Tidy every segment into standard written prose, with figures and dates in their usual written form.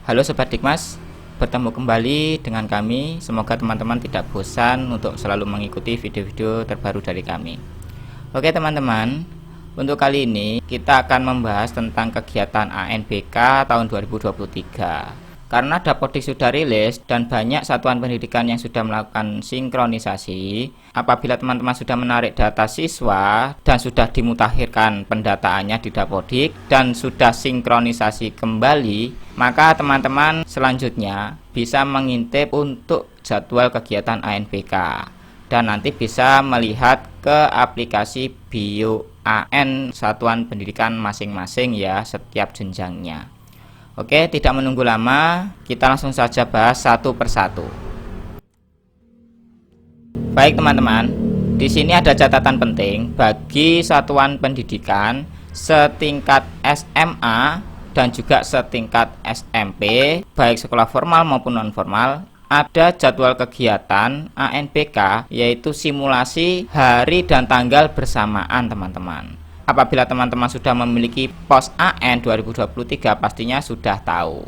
Halo Sobat Dikmas, bertemu kembali dengan kami. Semoga teman-teman tidak bosan untuk selalu mengikuti video-video terbaru dari kami. Oke teman-teman, untuk kali ini kita akan membahas tentang kegiatan ANBK tahun 2023. Karena Dapodik sudah rilis dan banyak satuan pendidikan yang sudah melakukan sinkronisasi, apabila teman-teman sudah menarik data siswa dan sudah dimutakhirkan pendataannya di Dapodik dan sudah sinkronisasi kembali, maka teman-teman selanjutnya bisa mengintip untuk jadwal kegiatan ANBK dan nanti bisa melihat ke aplikasi BioAN satuan pendidikan masing-masing ya, setiap jenjangnya. Oke, tidak menunggu lama, kita langsung saja bahas satu persatu. Baik teman-teman, di sini ada catatan penting bagi satuan pendidikan setingkat SMA dan juga setingkat SMP, baik sekolah formal maupun non formal. Ada jadwal kegiatan ANBK, yaitu simulasi hari dan tanggal bersamaan teman-teman. Apabila teman-teman sudah memiliki POS AN 2023 pastinya sudah tahu.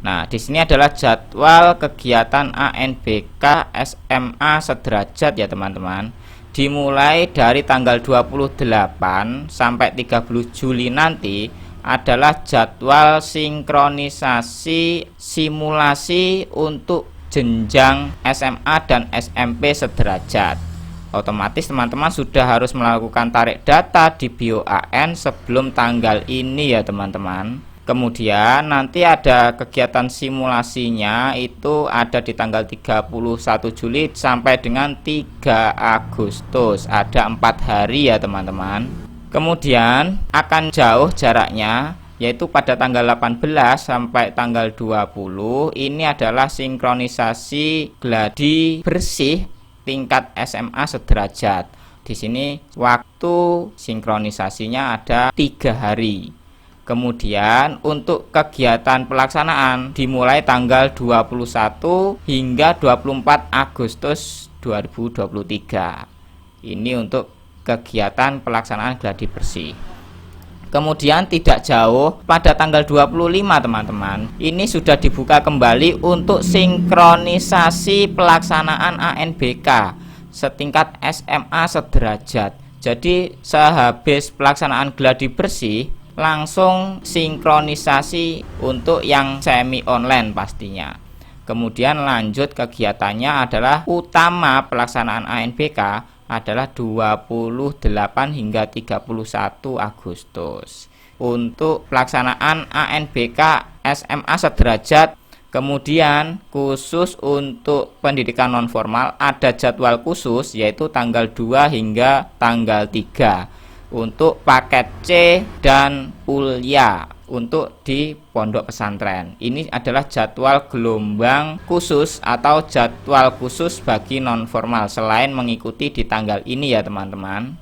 Nah, di sini adalah jadwal kegiatan ANBK SMA sederajat ya teman-teman. Dimulai dari tanggal 28 sampai 30 Juli nanti adalah jadwal sinkronisasi simulasi untuk jenjang SMA dan SMP sederajat. Otomatis teman-teman sudah harus melakukan tarik data di BioAN sebelum tanggal ini ya teman-teman. Kemudian nanti ada kegiatan simulasinya itu ada di tanggal 31 Juli sampai dengan 3 Agustus. Ada 4 hari ya teman-teman. Kemudian akan jauh jaraknya, yaitu pada tanggal 18 sampai tanggal 20. Ini adalah sinkronisasi gladi bersih tingkat SMA sederajat. Di sini waktu sinkronisasinya ada 3 hari. Kemudian untuk kegiatan pelaksanaan dimulai tanggal 21 hingga 24 Agustus 2023. Ini untuk kegiatan pelaksanaan gladi bersih. Kemudian tidak jauh pada tanggal 25 teman-teman, ini sudah dibuka kembali untuk sinkronisasi pelaksanaan ANBK setingkat SMA sederajat. Jadi sehabis pelaksanaan gladi bersih langsung sinkronisasi untuk yang semi online pastinya. Kemudian lanjut kegiatannya adalah utama pelaksanaan ANBK adalah 28 hingga 31 Agustus untuk pelaksanaan ANBK SMA sederajat. Kemudian khusus untuk pendidikan non formal ada jadwal khusus yaitu tanggal 2 hingga tanggal 3 untuk paket C dan Ulya untuk di pondok pesantren. Ini adalah jadwal gelombang khusus atau jadwal khusus bagi non formal selain mengikuti di tanggal ini ya teman-teman.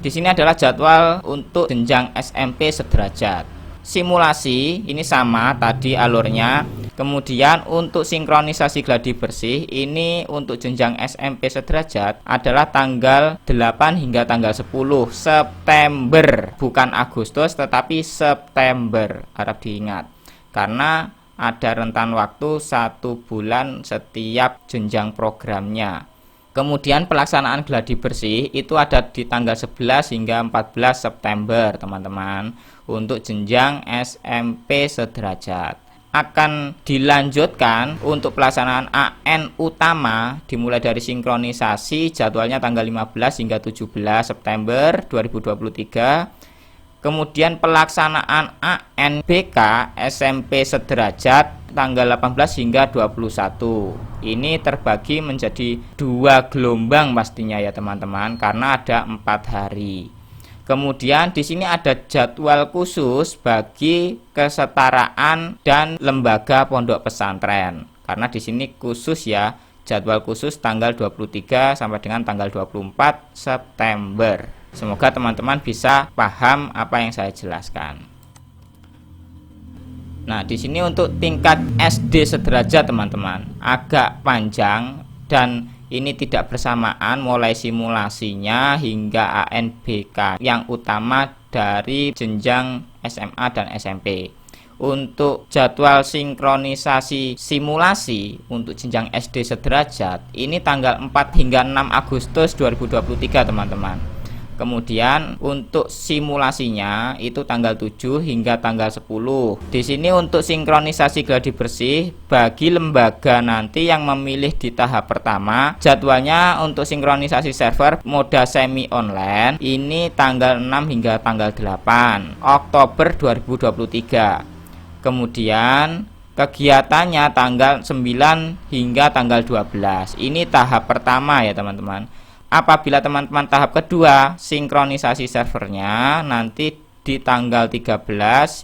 Di sini adalah jadwal untuk jenjang SMP sederajat. Simulasi ini sama tadi alurnya. Kemudian untuk sinkronisasi gladi bersih ini untuk jenjang SMP sederajat adalah tanggal 8 hingga tanggal 10 September, bukan Agustus tetapi September, harap diingat karena ada rentan waktu 1 bulan setiap jenjang programnya. Kemudian pelaksanaan gladi bersih itu ada di tanggal 11 hingga 14 September teman-teman untuk jenjang SMP sederajat. Akan dilanjutkan untuk pelaksanaan AN utama dimulai dari sinkronisasi jadwalnya tanggal 15 hingga 17 September 2023. Kemudian pelaksanaan ANBK SMP sederajat tanggal 18 hingga 21. Ini terbagi menjadi 2 gelombang pastinya ya teman-teman karena ada 4 hari. Kemudian di sini ada jadwal khusus bagi kesetaraan dan lembaga pondok pesantren. Karena di sini khusus ya, jadwal khusus tanggal 23 sampai dengan tanggal 24 September. Semoga teman-teman bisa paham apa yang saya jelaskan. Nah, di sini untuk tingkat SD sederajat teman-teman agak panjang dan ini tidak bersamaan mulai simulasinya hingga ANBK yang utama dari jenjang SMA dan SMP. Untuk jadwal sinkronisasi simulasi untuk jenjang SD sederajat ini tanggal 4 hingga 6 Agustus 2023 teman-teman. Kemudian untuk simulasinya itu tanggal 7 hingga tanggal 10. Di sini untuk sinkronisasi gladi bersih bagi lembaga nanti yang memilih di tahap pertama, jadwalnya untuk sinkronisasi server moda semi online ini tanggal 6 hingga tanggal 8 Oktober 2023. Kemudian kegiatannya tanggal 9 hingga tanggal 12. Ini tahap pertama ya teman-teman. Apabila teman-teman tahap kedua, sinkronisasi servernya nanti di tanggal 13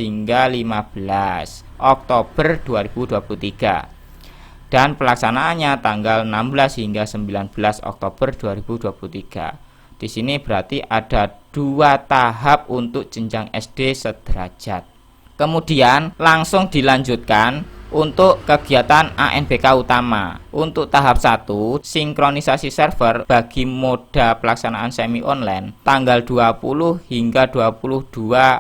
hingga 15 Oktober 2023. Dan pelaksanaannya tanggal 16 hingga 19 Oktober 2023. Di sini berarti ada 2 tahap untuk jenjang SD sederajat. Kemudian langsung dilanjutkan untuk kegiatan ANBK utama. Untuk tahap 1, sinkronisasi server bagi moda pelaksanaan semi online tanggal 20 hingga 22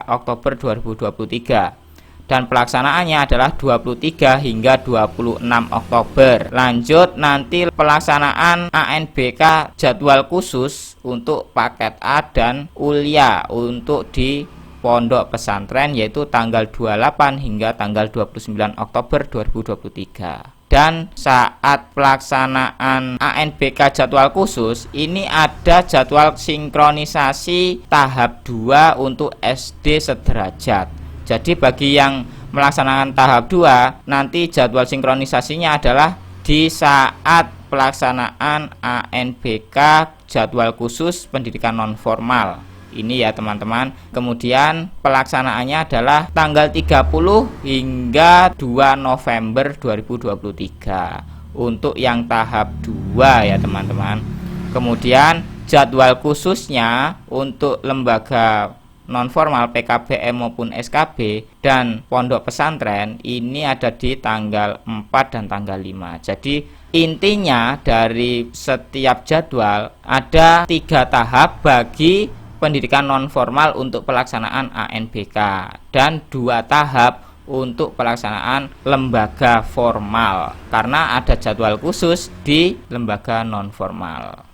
Oktober 2023. Dan pelaksanaannya adalah 23 hingga 26 Oktober. Lanjut nanti pelaksanaan ANBK jadwal khusus untuk paket A dan Ulia untuk di pondok pesantren yaitu tanggal 28 hingga tanggal 29 Oktober 2023. Dan saat pelaksanaan ANBK jadwal khusus ini ada jadwal sinkronisasi tahap 2 untuk SD sederajat. Jadi bagi yang melaksanakan tahap 2 nanti jadwal sinkronisasinya adalah di saat pelaksanaan ANBK jadwal khusus pendidikan non formal. Ini ya teman-teman. Kemudian pelaksanaannya adalah tanggal 30 hingga 2 November 2023 untuk yang tahap 2 ya teman-teman. Kemudian jadwal khususnya untuk lembaga non formal PKBM maupun SKB dan pondok pesantren ini ada di tanggal 4 dan tanggal 5. Jadi intinya dari setiap jadwal ada 3 tahap bagi pendidikan non formal untuk pelaksanaan ANBK dan 2 tahap untuk pelaksanaan lembaga formal karena ada jadwal khusus di lembaga non formal.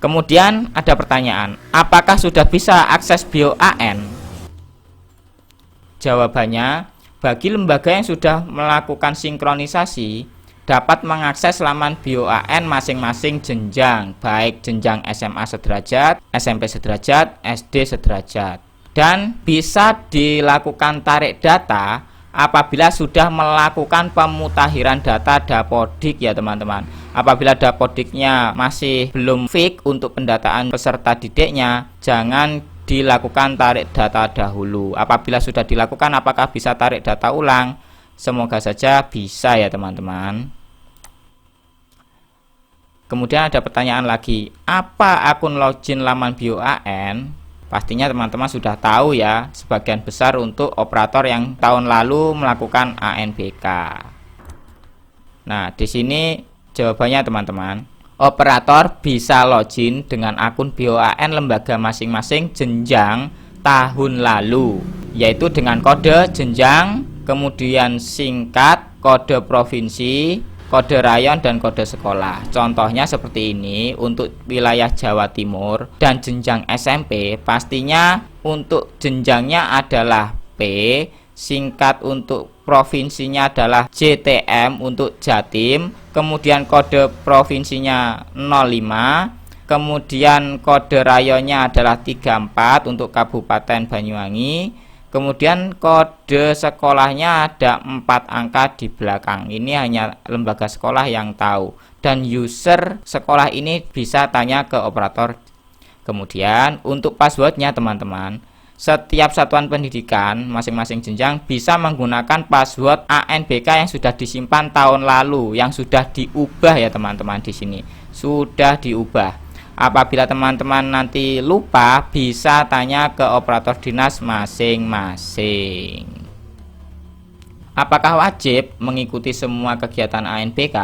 Kemudian ada pertanyaan, apakah sudah bisa akses BioAN? Jawabannya, bagi lembaga yang sudah melakukan sinkronisasi dapat mengakses laman BioAN masing-masing jenjang, baik jenjang SMA sederajat, SMP sederajat, SD sederajat. Dan bisa dilakukan tarik data apabila sudah melakukan pemutahiran data Dapodik ya teman-teman. Apabila Dapodiknya masih belum fix untuk pendataan peserta didiknya, jangan dilakukan tarik data dahulu. Apabila sudah dilakukan, apakah bisa tarik data ulang? Semoga saja bisa ya teman-teman. Kemudian ada pertanyaan lagi, apa akun login laman BioAN? Pastinya teman-teman sudah tahu ya, sebagian besar untuk operator yang tahun lalu melakukan ANBK. Nah, di sini jawabannya teman-teman. Operator bisa login dengan akun BioAN lembaga masing-masing jenjang tahun lalu, yaitu dengan kode jenjang, kemudian singkat, kode provinsi, kode rayon, dan kode sekolah. Contohnya seperti ini untuk wilayah Jawa Timur dan jenjang SMP, pastinya untuk jenjangnya adalah P, singkat untuk provinsinya adalah JTM untuk Jatim, kemudian kode provinsinya 05, kemudian kode rayonnya adalah 34 untuk Kabupaten Banyuwangi. Kemudian kode sekolahnya ada 4 angka di belakang. Ini hanya lembaga sekolah yang tahu. Dan user sekolah ini bisa tanya ke operator. Kemudian untuk passwordnya teman-teman, setiap satuan pendidikan masing-masing jenjang bisa menggunakan password ANBK yang sudah disimpan tahun lalu, yang sudah diubah ya teman-teman. Di sini sudah diubah. Apabila teman-teman nanti lupa, bisa tanya ke operator dinas masing-masing. Apakah wajib mengikuti semua kegiatan ANBK?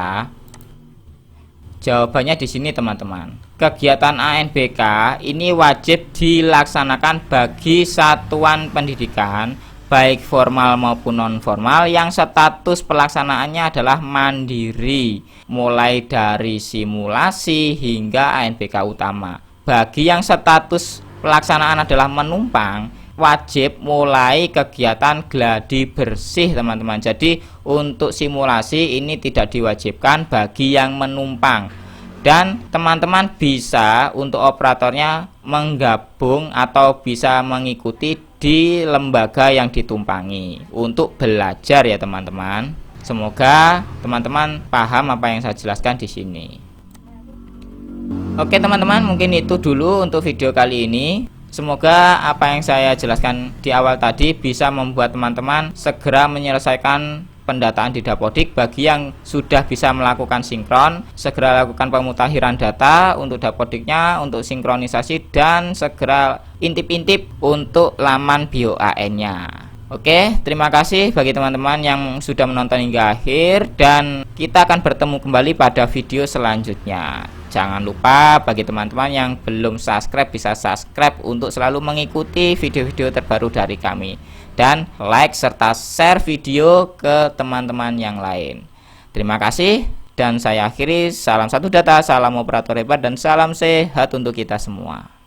Jawabannya di sini teman-teman. Kegiatan ANBK ini wajib dilaksanakan bagi satuan pendidikan baik formal maupun non formal yang status pelaksanaannya adalah mandiri, mulai dari simulasi hingga ANBK utama. Bagi yang status pelaksanaan adalah menumpang, wajib mulai kegiatan gladi bersih teman-teman. Jadi untuk simulasi ini tidak diwajibkan bagi yang menumpang, dan teman-teman bisa untuk operatornya menggabung atau bisa mengikuti di lembaga yang ditumpangi untuk belajar ya teman-teman. Semoga teman-teman paham apa yang saya jelaskan di sini. Oke teman-teman, mungkin itu dulu untuk video kali ini. Semoga apa yang saya jelaskan di awal tadi bisa membuat teman-teman segera menyelesaikan pendataan di Dapodik. Bagi yang sudah bisa melakukan sinkron, segera lakukan pemutakhiran data untuk Dapodiknya, untuk sinkronisasi, dan segera intip-intip untuk laman BioAN-nya. Oke, terima kasih bagi teman-teman yang sudah menonton hingga akhir, dan kita akan bertemu kembali pada video selanjutnya. Jangan lupa bagi teman-teman yang belum subscribe bisa subscribe untuk selalu mengikuti video-video terbaru dari kami, dan like serta share video ke teman-teman yang lain. Terima kasih, dan saya akhiri. Salam satu data, salam operator hebat, dan salam sehat untuk kita semua.